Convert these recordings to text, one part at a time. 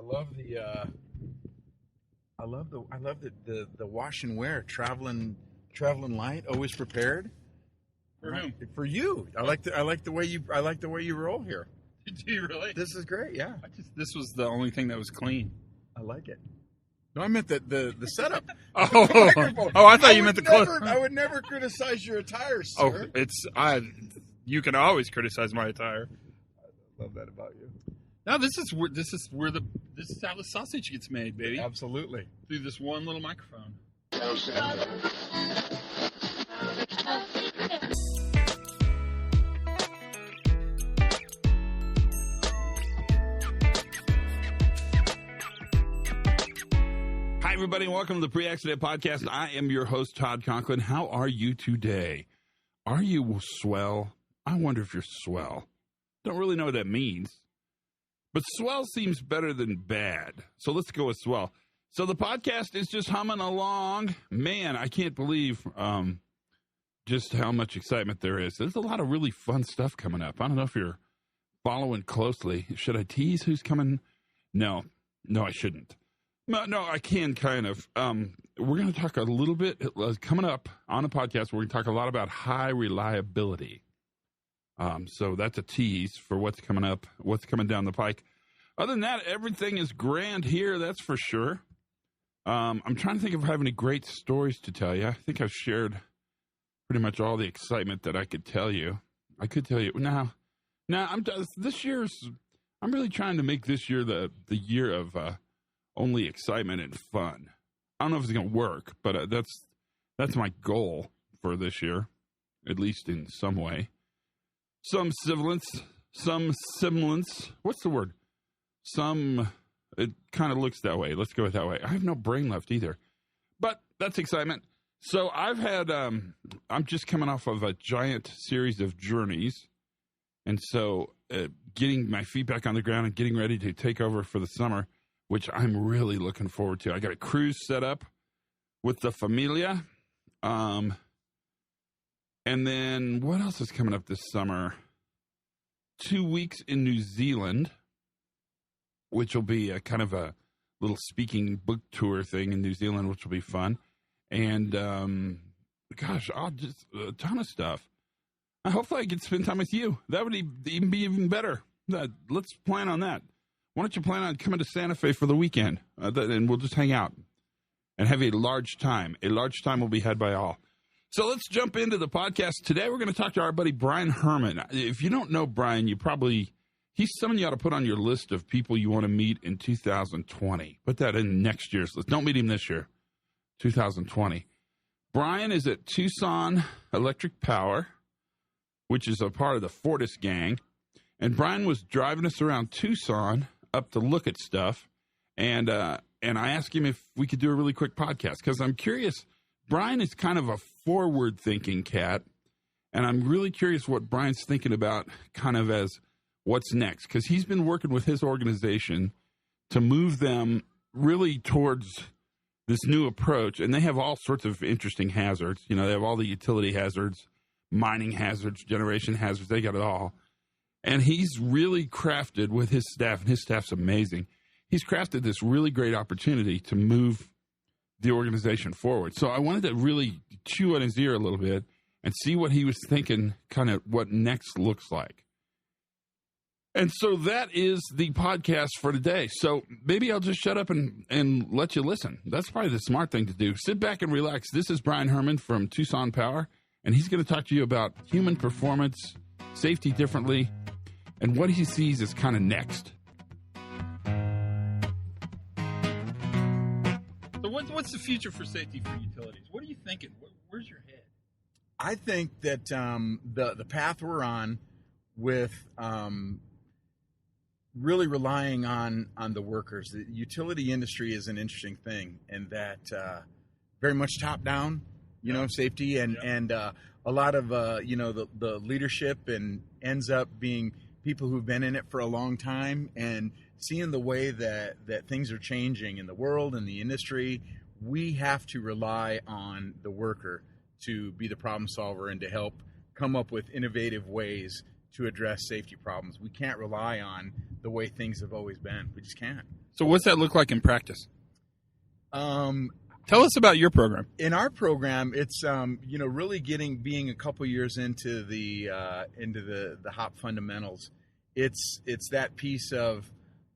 I love the wash and wear, traveling light, always prepared. For whom? For you. I like the way you roll here. Do you really? This is great. Yeah, This was the only thing that was clean. I like it. No, I meant the setup. Oh, The microphone. I thought you meant the clothes. I would never criticize your attire, sir. You can always criticize my attire. I love that about you. Now this is how the sausage gets made, baby. Absolutely. Through this one little microphone. Hi, everybody, and welcome to the Pre-Accident Podcast. I am your host, Todd Conklin. How are you today? Are you swell? I wonder if you're swell. Don't really know what that means. But swell seems better than bad. So let's go with swell. So the podcast is just humming along. Man, I can't believe just how much excitement there is. There's a lot of really fun stuff coming up. I don't know if you're following closely. Should I tease who's coming? No, I shouldn't. No, I can kind of. We're going to talk a little bit, coming up on the podcast, we're going to talk a lot about high reliability. So that's a tease for what's coming up, what's coming down the pike. Other than that, everything is grand here, that's for sure. I'm trying to think if I have any great stories to tell you. I think I've shared pretty much all the excitement that I could tell you. I could tell you now. I'm really trying to make this year the year of only excitement and fun. I don't know if it's going to work, but that's my goal for this year, at least in some way. Some semblance. What's the word? It kind of looks that way. Let's go with that way. I have no brain left either. But that's excitement. So I've had, I'm just coming off of a giant series of journeys. And so getting my feet back on the ground and getting ready to take over for the summer, which I'm really looking forward to. I got a cruise set up with the familia. And then what else is coming up this summer? 2 weeks in New Zealand, which will be a kind of a little speaking book tour thing in New Zealand, which will be fun. And, just a ton of stuff. Hopefully I can spend time with you. That would even be even better. Let's plan on that. Why don't you plan on coming to Santa Fe for the weekend? And we'll just hang out and have a large time. A large time will be had by all. So let's jump into the podcast. Today we're going to talk to our buddy Brian Herman. If you don't know Brian, he's someone you ought to put on your list of people you want to meet in 2020. Put that in next year's list. Don't meet him this year, 2020. Brian is at Tucson Electric Power, which is a part of the Fortis gang. And Brian was driving us around Tucson up to look at stuff. And I asked him if we could do a really quick podcast because I'm curious. Brian is kind of a forward-thinking cat, and I'm really curious what Brian's thinking about kind of as what's next, because he's been working with his organization to move them really towards this new approach, and they have all sorts of interesting hazards. You know, they have all the utility hazards, mining hazards, generation hazards. They got it all. And he's really crafted with his staff, and his staff's amazing. He's crafted this really great opportunity to move the organization forward. So I wanted to really chew on his ear a little bit and see what he was thinking, kind of what next looks like. And so that is the podcast for today. So maybe I'll just shut up and let you listen. That's probably the smart thing to do. Sit back and relax. This is Brian Herman from Tucson Power, and he's going to talk to you about human performance, safety differently, and what he sees as kind of next. So what's the future for safety for utilities? What are you thinking? Where's your head? I think that the path we're on with really relying on the workers. The utility industry is an interesting thing, and that very much top down, safety and a lot of the leadership and ends up being people who've been in it for a long time and seeing the way that things are changing in the world and the industry. We have to rely on the worker to be the problem solver and to help come up with innovative ways to address safety problems. We can't rely on the way things have always been. We just can't. So what's that look like in practice? Tell us about your program. In our program, it's really being a couple years into the hop fundamentals. It's that piece of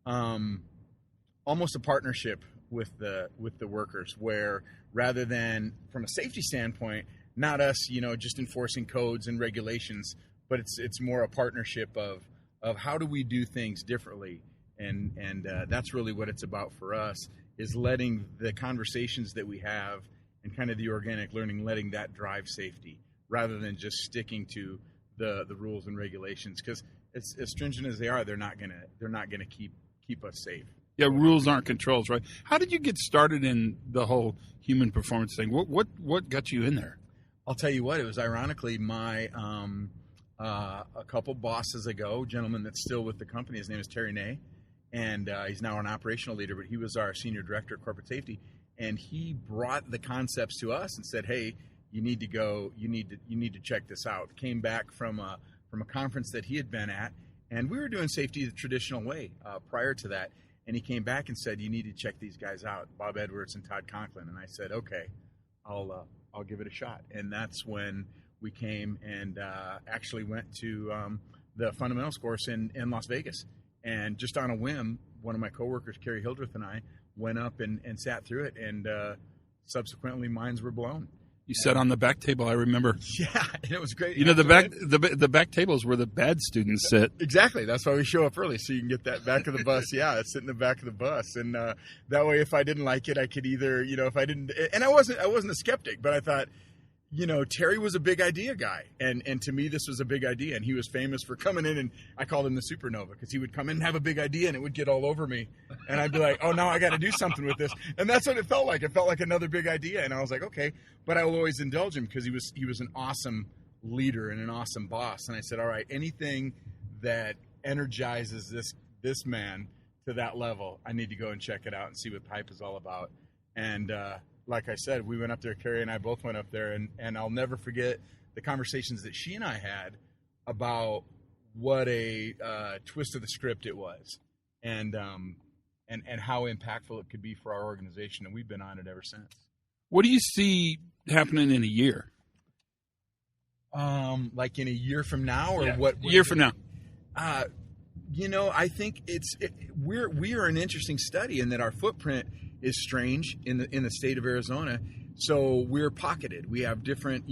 almost a partnership with the workers, where rather than from a safety standpoint, not us just enforcing codes and regulations, but it's more a partnership of how do we do things differently, and that's really what it's about for us, is letting the conversations that we have and kind of the organic learning, letting that drive safety rather than just sticking to the rules and regulations, because as stringent as they are, they're not gonna keep us safe. Yeah, rules aren't controls, right? How did you get started in the whole human performance thing? What got you in there? I'll tell you what, it was ironically my a couple bosses ago, a gentleman that's still with the company. His name is Terry Ney, and he's now an operational leader, but he was our senior director of corporate safety, and he brought the concepts to us and said, "Hey, you need to check this out." Came back from a conference that he had been at, and we were doing safety the traditional way prior to that. And he came back and said, "You need to check these guys out, Bob Edwards and Todd Conklin." And I said, "Okay, I'll give it a shot." And that's when we came and actually went to the fundamentals course in Las Vegas. And just on a whim, one of my coworkers, Carrie Hildreth, and I went up and sat through it, and subsequently minds were blown. You sat on the back table, I remember. Yeah, and it was great. The back table is where the bad students sit. Exactly. That's why we show up early, so you can get that back of the bus. Yeah, sit in the back of the bus, and that way, if I didn't like it, I could either, if I didn't, and I wasn't a skeptic, but I thought, Terry was a big idea guy, and to me, this was a big idea, and he was famous for coming in, and I called him the supernova, because he would come in and have a big idea, and it would get all over me, and I'd be like, "Oh, now I got to do something with this," and that's what it felt like. It felt like another big idea, and I was like, "Okay," but I will always indulge him, because he was an awesome leader and an awesome boss, and I said, "All right, anything that energizes this man to that level, I need to go and check it out and see what hype is all about," and like I said, we went up there, Carrie and I both went up there, and I'll never forget the conversations that she and I had about what a twist of the script it was, and how impactful it could be for our organization, and we've been on it ever since. What do you see happening in a year? Like in a year from now, or what? A year from now. I think we are an interesting study in that our footprint is strange in the state of Arizona. So we're pocketed. We have different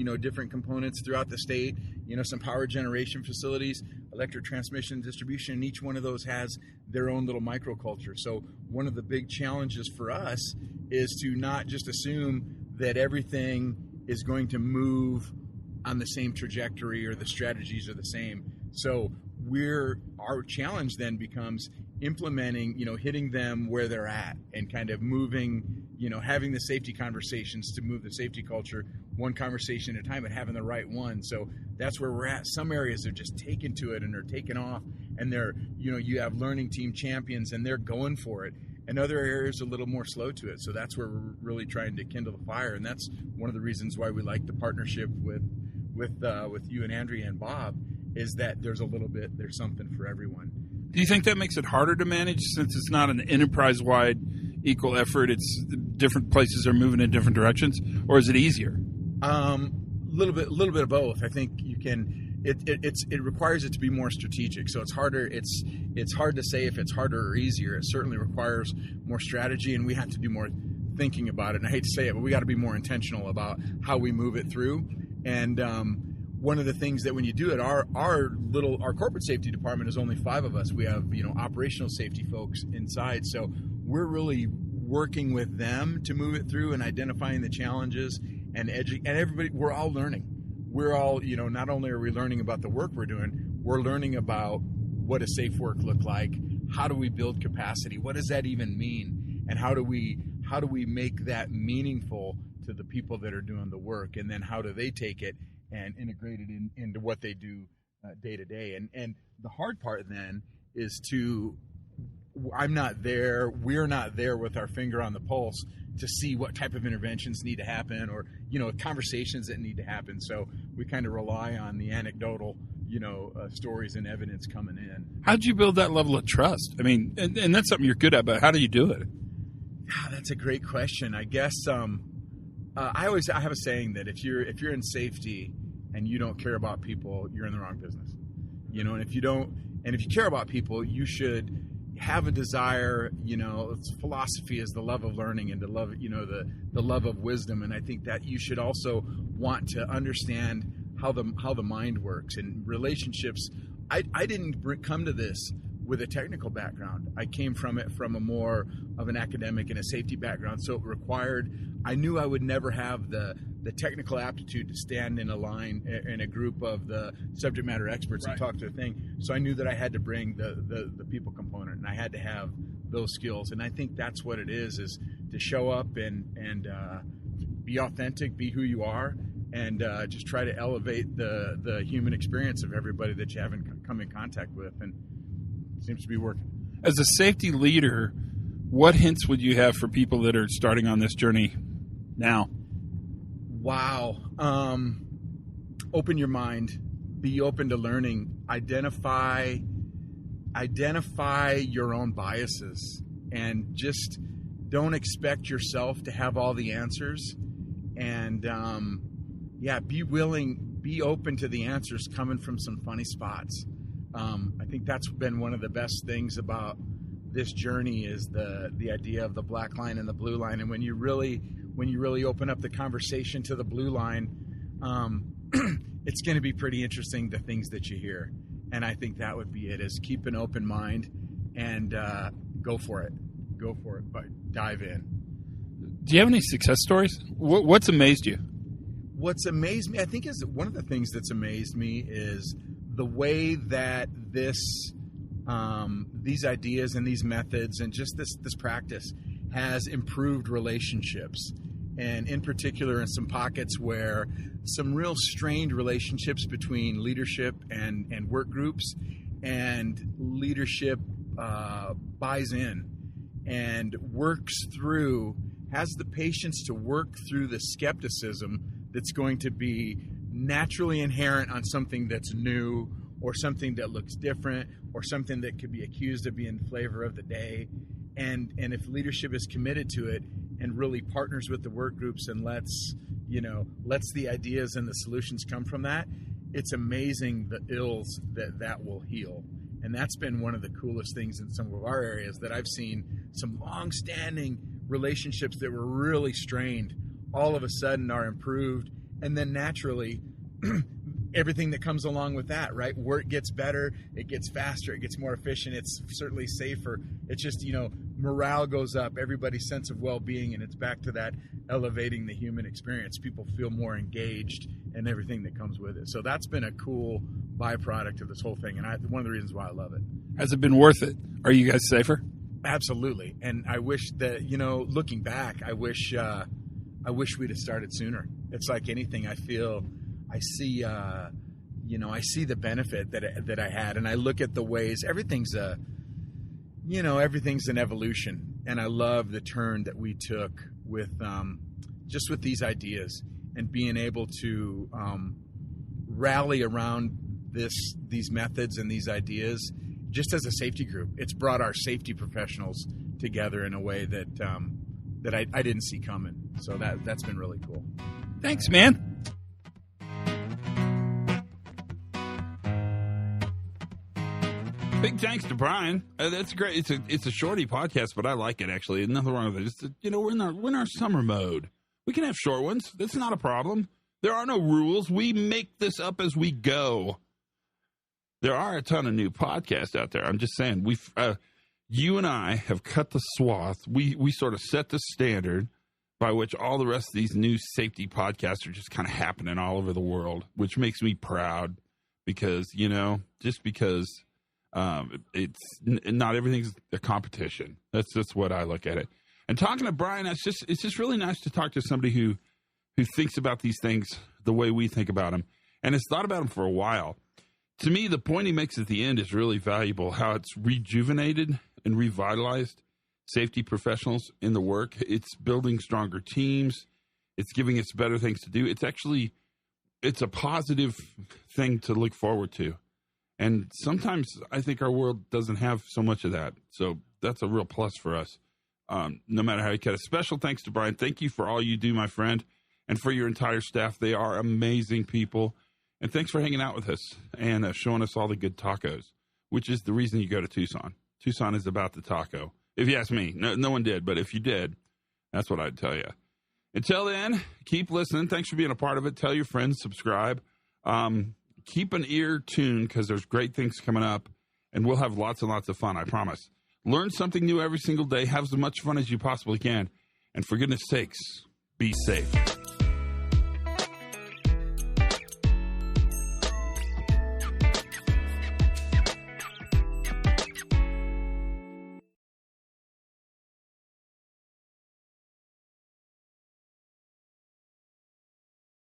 components throughout the state, some power generation facilities, electric transmission, distribution, and each one of those has their own little microculture. So one of the big challenges for us is to not just assume that everything is going to move on the same trajectory or the strategies are the same. So our challenge then becomes implementing, hitting them where they're at and kind of moving, having the safety conversations to move the safety culture one conversation at a time and having the right one. So that's where we're at. Some areas are just taken to it and they're taking off, and they're, you have learning team champions and they're going for it. And other areas are a little more slow to it. So that's where we're really trying to kindle the fire. And that's one of the reasons why we like the partnership with you and Andrea and Bob, is that there's something for everyone. Do you think that makes it harder to manage, since it's not an enterprise-wide equal effort? It's different places are moving in different directions, or is it easier? Little bit of both. I think you can. It requires it to be more strategic. So it's harder. It's hard to say if it's harder or easier. It certainly requires more strategy, and we have to do more thinking about it. And I hate to say it, but we got to be more intentional about how we move it through. And one of the things that when you do it, our corporate safety department is only 5 of us. We have operational safety folks inside, so we're really working with them to move it through and identifying the challenges and everybody. We're all learning. We're all not only are we learning about the work we're doing, we're learning about what does safe work look like. How do we build capacity? What does that even mean? And how do we make that meaningful to the people that are doing the work? And then how do they take it and integrate it into what they do day to day? And the hard part then is to I'm not there. We're not there with our finger on the pulse to see what type of interventions need to happen, or conversations that need to happen. So we kind of rely on the anecdotal stories and evidence coming in. How'd you build that level of trust? I mean, and that's something you're good at, but how do you do it? That's a great question. I guess I have a saying that if you're in safety and you don't care about people, you're in the wrong business. And if you care about people, you should have a desire. Philosophy is the love of learning and the love, the love of wisdom. And I think that you should also want to understand how the mind works and relationships. I didn't come to this with a technical background. I came from a more of an academic and a safety background. So it required, I knew I would never have the technical aptitude to stand in a line in a group of the subject matter experts and talk to a thing. So I knew that I had to bring the people component, and I had to have those skills. And I think that's what it is to show up and be authentic, be who you are, and just try to elevate the human experience of everybody that you haven't come in contact with. And it seems to be working. As a safety leader, what hints would you have for people that are starting on this journey now? Wow. Open your mind. Be open to learning. Identify your own biases, and just don't expect yourself to have all the answers. And be open to the answers coming from some funny spots. I think that's been one of the best things about this journey is the idea of the black line and the blue line. And when you really open up the conversation to the blue line, it's going to be pretty interesting, the things that you hear. And I think that would be it, is keep an open mind and go for it, but dive in. Do you have any success stories? What's amazed you? What's amazed me, I think, is one of the things that's amazed me is the way that these ideas and these methods and just this practice has improved relationships. And in particular, in some pockets where some real strained relationships between leadership and work groups, and leadership buys in and has the patience to work through the skepticism that's going to be naturally inherent on something that's new, or something that looks different, or something that could be accused of being flavor of the day. And if leadership is committed to it and really partners with the work groups and lets the ideas and the solutions come from that, it's amazing the ills that will heal. And that's been one of the coolest things in some of our areas, that I've seen some long-standing relationships that were really strained all of a sudden are improved. And then naturally, everything that comes along with that, right? Work gets better, it gets faster, it gets more efficient, it's certainly safer. It's just, morale goes up, everybody's sense of well-being, and it's back to that elevating the human experience. People feel more engaged and everything that comes with it. So that's been a cool byproduct of this whole thing, and one of the reasons why I love it. Has it been worth it? Are you guys safer? Absolutely. And I wish that, looking back, I wish we'd have started sooner. It's like anything. I see the benefit that I had, and I look at the ways everything's an evolution, and I love the turn that we took with just with these ideas and being able to rally around these methods and these ideas. Just as a safety group, it's brought our safety professionals together in a way that I didn't see coming. So that's been really cool. Thanks, man. Big thanks to Brian. That's great. It's a shorty podcast, but I like it, actually. There's nothing wrong with it. Just, we're in our summer mode. We can have short ones. That's not a problem. There are no rules. We make this up as we go. There are a ton of new podcasts out there. I'm just saying, you and I have cut the swath. We sort of set the standard by which all the rest of these new safety podcasts are just kind of happening all over the world, which makes me proud because, just because it's not everything's a competition. That's just what I look at it. And talking to Brian, it's just really nice to talk to somebody who thinks about these things the way we think about them and has thought about them for a while. To me, the point he makes at the end is really valuable, how it's rejuvenated and revitalized safety professionals in the work. It's building stronger teams. It's giving us better things to do. It's a positive thing to look forward to. And sometimes I think our world doesn't have so much of that. So that's a real plus for us, no matter how you cut it. Special thanks to Brian. Thank you for all you do, my friend, and for your entire staff. They are amazing people. And thanks for hanging out with us and showing us all the good tacos, which is the reason you go to Tucson. Tucson is about the taco. If you ask me, no one did, but if you did, that's what I'd tell you. Until then, keep listening. Thanks for being a part of it. Tell your friends, subscribe. Keep an ear tuned because there's great things coming up, and we'll have lots and lots of fun, I promise. Learn something new every single day. Have as much fun as you possibly can. And for goodness sakes, be safe.